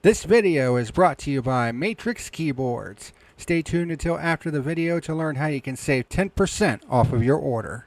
This video is brought to you by Matrix Keyboards. Stay tuned until after the video to learn how you can save 10% off of your order.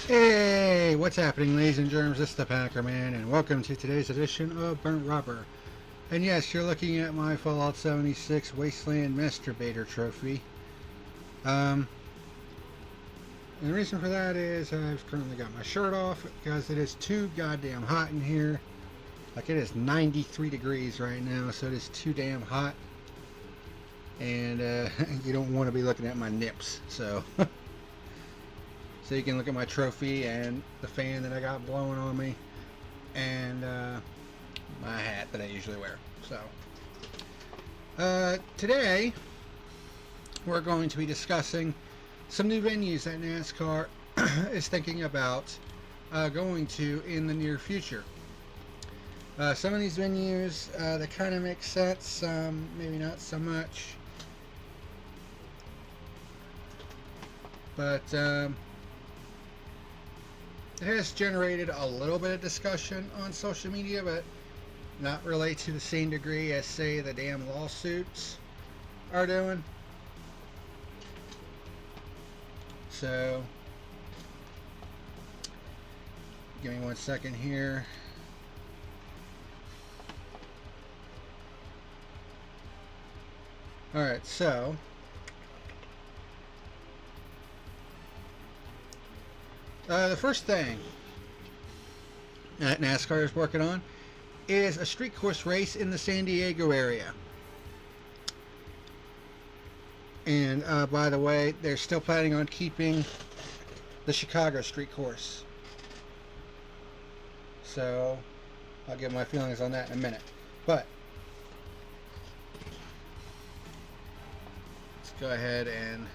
Hey, what's happening, ladies and germs? This is the PackerMan, and welcome to today's edition of Burnt Rubber. And yes, you're looking at my Fallout 76 Wasteland Masturbator trophy. And the reason for that is I've currently got my shirt off because it is too goddamn hot in here. Like, it is 93 degrees right now, so it is too damn hot. And you don't want to be looking at my nips, so... So you can look at my trophy and the fan that I got blowing on me, and my hat that I usually wear. So today we're going to be discussing some new venues that NASCAR is thinking about going to in the near future. Some of these venues that kind of make sense, some maybe not so much, but it has generated a little bit of discussion on social media, but not really to the same degree as, say, the damn lawsuits are doing. So, give me 1 second here. Alright, so... the first thing that NASCAR is working on is a street course race in the San Diego area. And by the way, they're still planning on keeping the Chicago street course. So I'll give my feelings on that in a minute. But let's go ahead and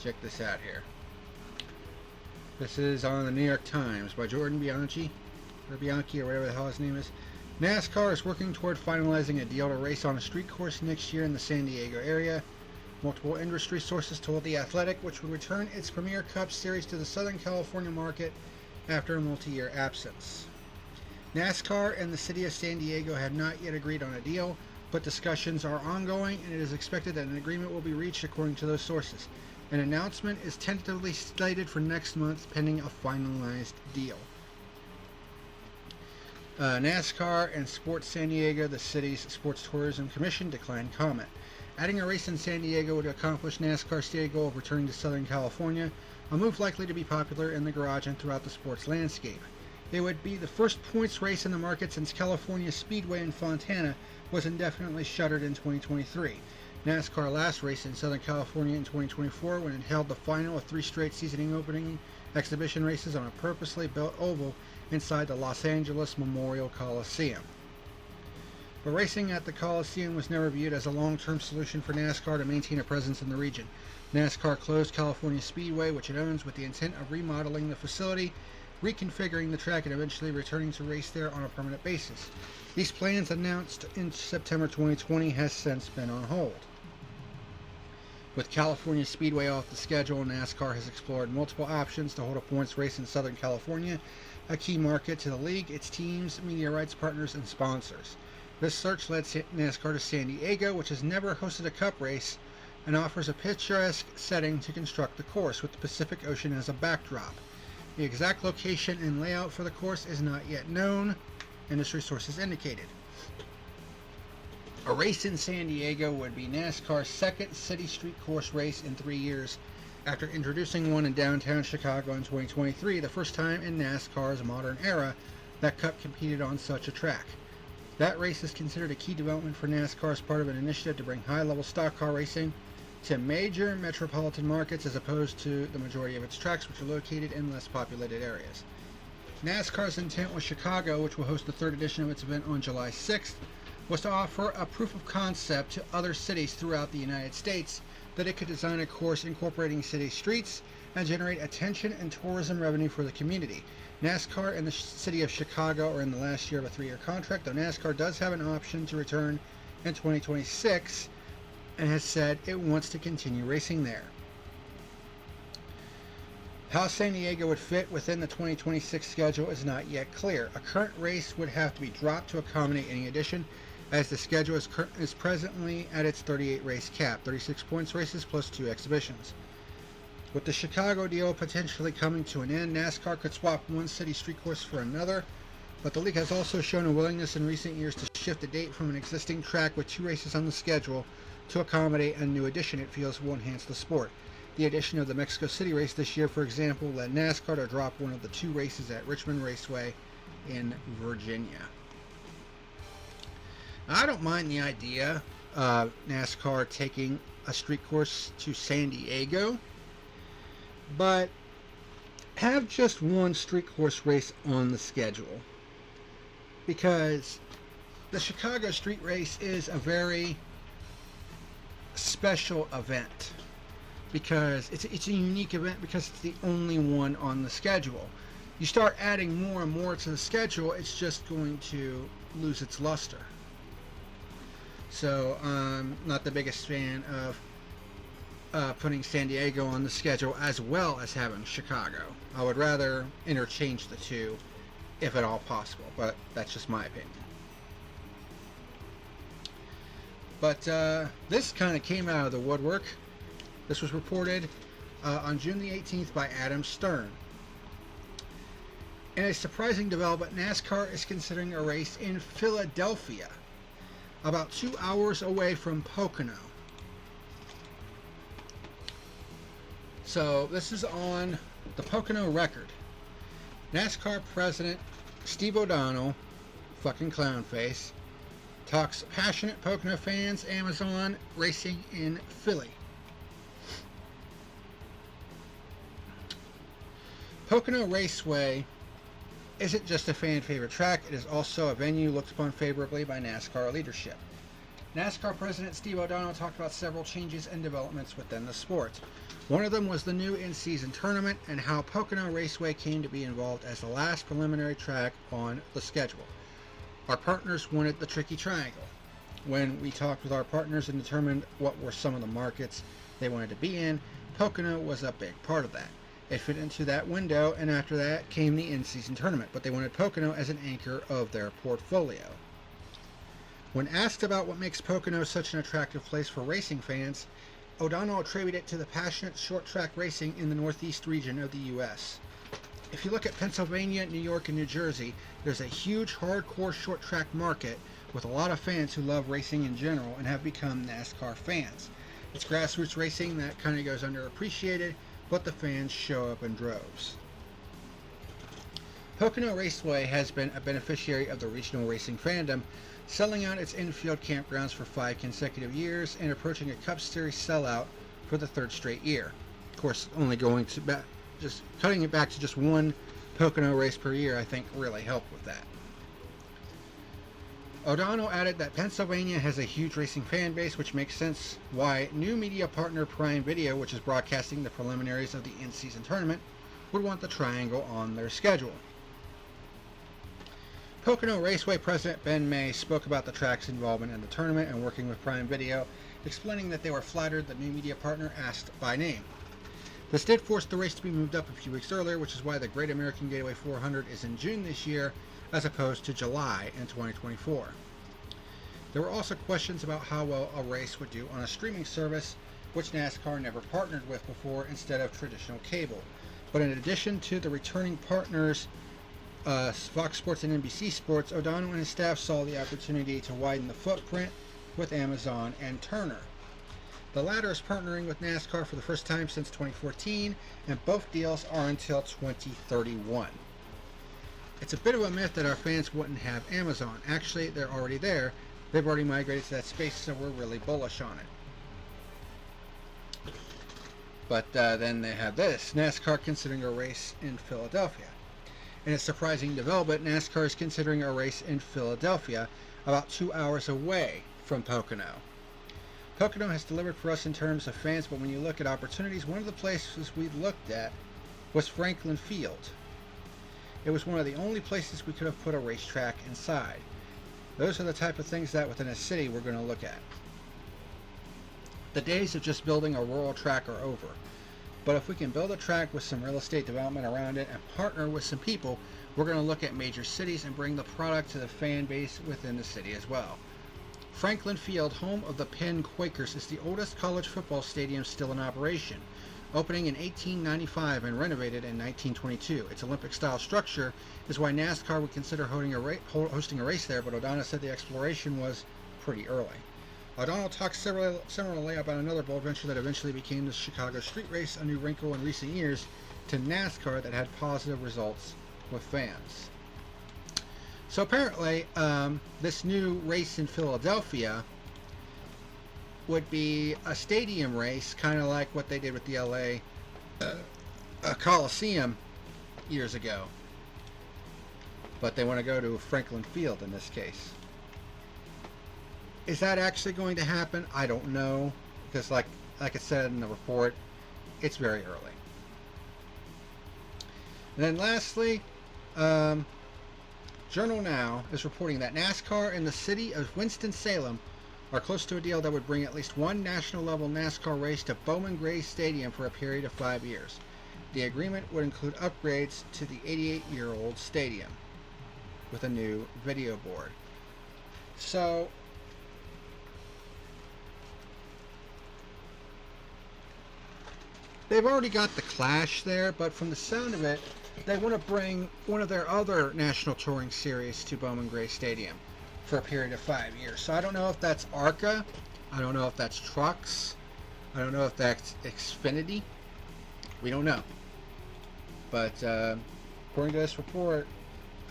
check this out here. This is on the New York Times by Jordan Bianchi, or Bianchi, or whatever the hell his name is. NASCAR is working toward finalizing a deal to race on a street course next year in the San Diego area. Multiple industry sources told The Athletic, which would return its Premier Cup Series to the Southern California market after a multi-year absence. NASCAR and the city of San Diego have not yet agreed on a deal, but discussions are ongoing, and it is expected that an agreement will be reached according to those sources. An announcement is tentatively slated for next month, pending a finalized deal. NASCAR and Sports San Diego, the city's Sports Tourism Commission, declined comment. Adding a race in San Diego would accomplish NASCAR's stated goal of returning to Southern California, a move likely to be popular in the garage and throughout the sports landscape. It would be the first points race in the market since California Speedway in Fontana was indefinitely shuttered in 2023. NASCAR last raced in Southern California in 2024 when it held the final of 3 straight season opening exhibition races on a purposely built oval inside the Los Angeles Memorial Coliseum. But racing at the Coliseum was never viewed as a long-term solution for NASCAR to maintain a presence in the region. NASCAR closed California Speedway, which it owns, with the intent of remodeling the facility, reconfiguring the track, and eventually returning to race there on a permanent basis. These plans, announced in September 2020, has since been on hold. With California Speedway off the schedule, NASCAR has explored multiple options to hold a points race in Southern California, a key market to the league, its teams, media rights partners, and sponsors. This search led NASCAR to San Diego, which has never hosted a cup race, and offers a picturesque setting to construct the course, with the Pacific Ocean as a backdrop. The exact location and layout for the course is not yet known, industry sources indicated. A race in San Diego would be NASCAR's second city street course race in 3 years, after introducing one in downtown Chicago in 2023, the first time in NASCAR's modern era that Cup competed on such a track. That race is considered a key development for NASCAR as part of an initiative to bring high-level stock car racing to major metropolitan markets as opposed to the majority of its tracks, which are located in less populated areas. NASCAR's intent with Chicago, which will host the 3rd edition of its event on July 6th, was to offer a proof of concept to other cities throughout the United States that it could design a course incorporating city streets and generate attention and tourism revenue for the community. NASCAR and the city of Chicago are in the last year of a 3-year contract, though NASCAR does have an option to return in 2026 and has said it wants to continue racing there. How San Diego would fit within the 2026 schedule is not yet clear. A current race would have to be dropped to accommodate any addition, as the schedule is presently at its 38 race cap, 36 points races plus 2 exhibitions. With the Chicago deal potentially coming to an end, NASCAR could swap one city street course for another, but the league has also shown a willingness in recent years to shift the date from an existing track with 2 races on the schedule to accommodate a new addition it feels will enhance the sport. The addition of the Mexico City race this year, for example, led NASCAR to drop one of the 2 races at Richmond Raceway in Virginia. I don't mind the idea of NASCAR taking a street course to San Diego, but have just one street course race on the schedule, because the Chicago street race is a very special event, because it's a unique event because it's the only one on the schedule. You start adding more and more to the schedule, it's just going to lose its luster. So I'm not the biggest fan of putting San Diego on the schedule as well as having Chicago. I would rather interchange the two if at all possible, but that's just my opinion. But this kind of came out of the woodwork. This was reported on June the 18th by Adam Stern. In a surprising development, NASCAR is considering a race in Philadelphia, about 2 hours away from Pocono. So this is on the Pocono Record. NASCAR President Steve O'Donnell, fucking clown face, talks passionate Pocono fans, Amazon racing in Philly. Pocono Raceway isn't just a fan favorite track, it is also a venue looked upon favorably by NASCAR leadership. NASCAR President Steve O'Donnell talked about several changes and developments within the sport. One of them was the new in-season tournament and how Pocono Raceway came to be involved as the last preliminary track on the schedule. Our partners wanted the tricky triangle. When we talked with our partners and determined what were some of the markets they wanted to be in, Pocono was a big part of that. It fit into that window, and after that came the in-season tournament, but they wanted Pocono as an anchor of their portfolio. When asked about what makes Pocono such an attractive place for racing fans, O'Donnell attributed it to the passionate short-track racing in the northeast region of the U.S. If you look at Pennsylvania, New York, and New Jersey, there's a huge hardcore short-track market with a lot of fans who love racing in general and have become NASCAR fans. It's grassroots racing that kind of goes underappreciated, but the fans show up in droves. Pocono Raceway has been a beneficiary of the regional racing fandom, selling out its infield campgrounds for 5 consecutive years and approaching a Cup Series sellout for the 3rd straight year. Of course, only going to just cutting it back to just one Pocono race per year, I think, really helped with that. O'Donnell added that Pennsylvania has a huge racing fan base, which makes sense why new media partner Prime Video, which is broadcasting the preliminaries of the in-season tournament, would want the triangle on their schedule. Pocono Raceway President Ben May spoke about the track's involvement in the tournament and working with Prime Video, explaining that they were flattered the new media partner asked by name. This did force the race to be moved up a few weeks earlier, which is why the Great American Gateway 400 is in June this year, as opposed to July in 2024. There were also questions about how well a race would do on a streaming service, which NASCAR never partnered with before instead of traditional cable. But in addition to the returning partners, Fox Sports and NBC Sports, O'Donnell and his staff saw the opportunity to widen the footprint with Amazon and Turner. The latter is partnering with NASCAR for the first time since 2014, and both deals are until 2031. It's a bit of a myth that our fans wouldn't have Amazon. Actually, they're already there. They've already migrated to that space, so we're really bullish on it. But then they have this. NASCAR considering a race in Philadelphia. In a surprising development, NASCAR is considering a race in Philadelphia, about 2 hours away from Pocono. Pocono has delivered for us in terms of fans, but when you look at opportunities, one of the places we looked at was Franklin Field. It was one of the only places we could have put a racetrack inside. Those are the type of things that within a city we're going to look at. The days of just building a rural track are over. But if we can build a track with some real estate development around it and partner with some people, we're going to look at major cities and bring the product to the fan base within the city as well. Franklin Field, home of the Penn Quakers, is the oldest college football stadium still in operation. Opening in 1895 and renovated in 1922. Its Olympic-style structure is why NASCAR would consider hosting a race there, but O'Donnell said the exploration was pretty early. O'Donnell talked similarly about another bold venture that eventually became the Chicago Street Race, a new wrinkle in recent years to NASCAR that had positive results with fans. So apparently, this new race in Philadelphia would be a stadium race, kind of like what they did with the LA Coliseum years ago. But they want to go to Franklin Field in this case. Is that actually going to happen? I don't know, because like I said in the report, it's very early. And then lastly, Journal Now is reporting that NASCAR and the city of Winston-Salem are close to a deal that would bring at least one national-level NASCAR race to Bowman Gray Stadium for a period of 5 years. The agreement would include upgrades to the 88-year-old stadium with a new video board. So, they've already got the Clash there, but from the sound of it, they want to bring one of their other national touring series to Bowman Gray Stadium for a period of 5 years. So I don't know if that's ARCA, I don't know if that's Trucks, I don't know if that's Xfinity, we don't know. But according to this report,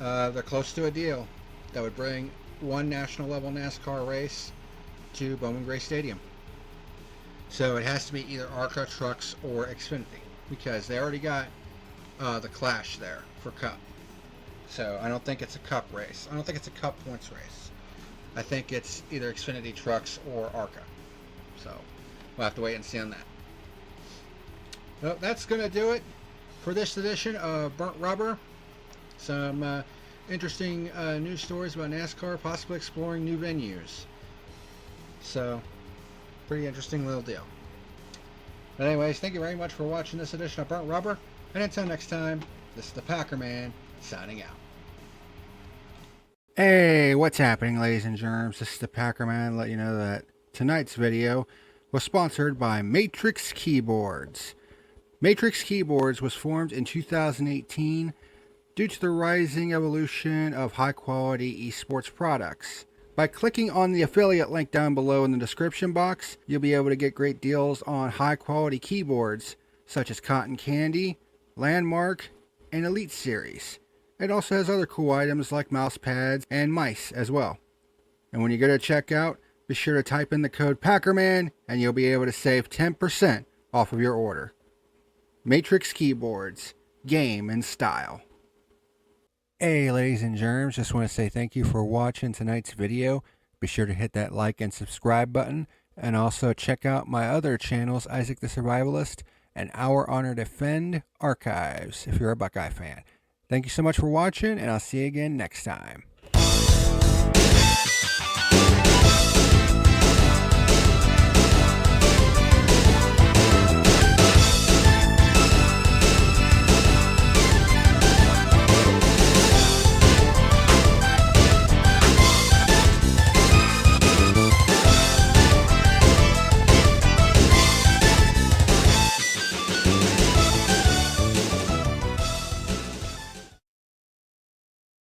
they're close to a deal that would bring one national level NASCAR race to Bowman Gray Stadium. So it has to be either ARCA, Trucks, or Xfinity, because they already got the Clash there for Cup. So I don't think it's a Cup race. I don't think it's a Cup points race. I think it's either Xfinity, Trucks, or ARCA. So we'll have to wait and see on that. Well, that's going to do it for this edition of Burnt Rubber. Some interesting news stories about NASCAR possibly exploring new venues. So, pretty interesting little deal. But anyways, thank you very much for watching this edition of Burnt Rubber. And until next time, this is the PackerMan signing out. Hey, what's happening, ladies and germs? This is the PackerMan. Let you know that tonight's video was sponsored by Matrix Keyboards. Matrix Keyboards was formed in 2018 due to the rising evolution of high-quality esports products. By clicking on the affiliate link down below in the description box, you'll be able to get great deals on high-quality keyboards such as Cotton Candy, Landmark, and Elite Series. It also has other cool items like mouse pads and mice as well. And when you go to checkout, be sure to type in the code PackerMan and you'll be able to save 10% off of your order. Matrix Keyboards, game and style. Hey ladies and germs, just want to say thank you for watching tonight's video. Be sure to hit that like and subscribe button, and also check out my other channels, Isaac the Survivalist and Our Honor Defend Archives, if you're a Buckeye fan. Thank you so much for watching, and I'll see you again next time.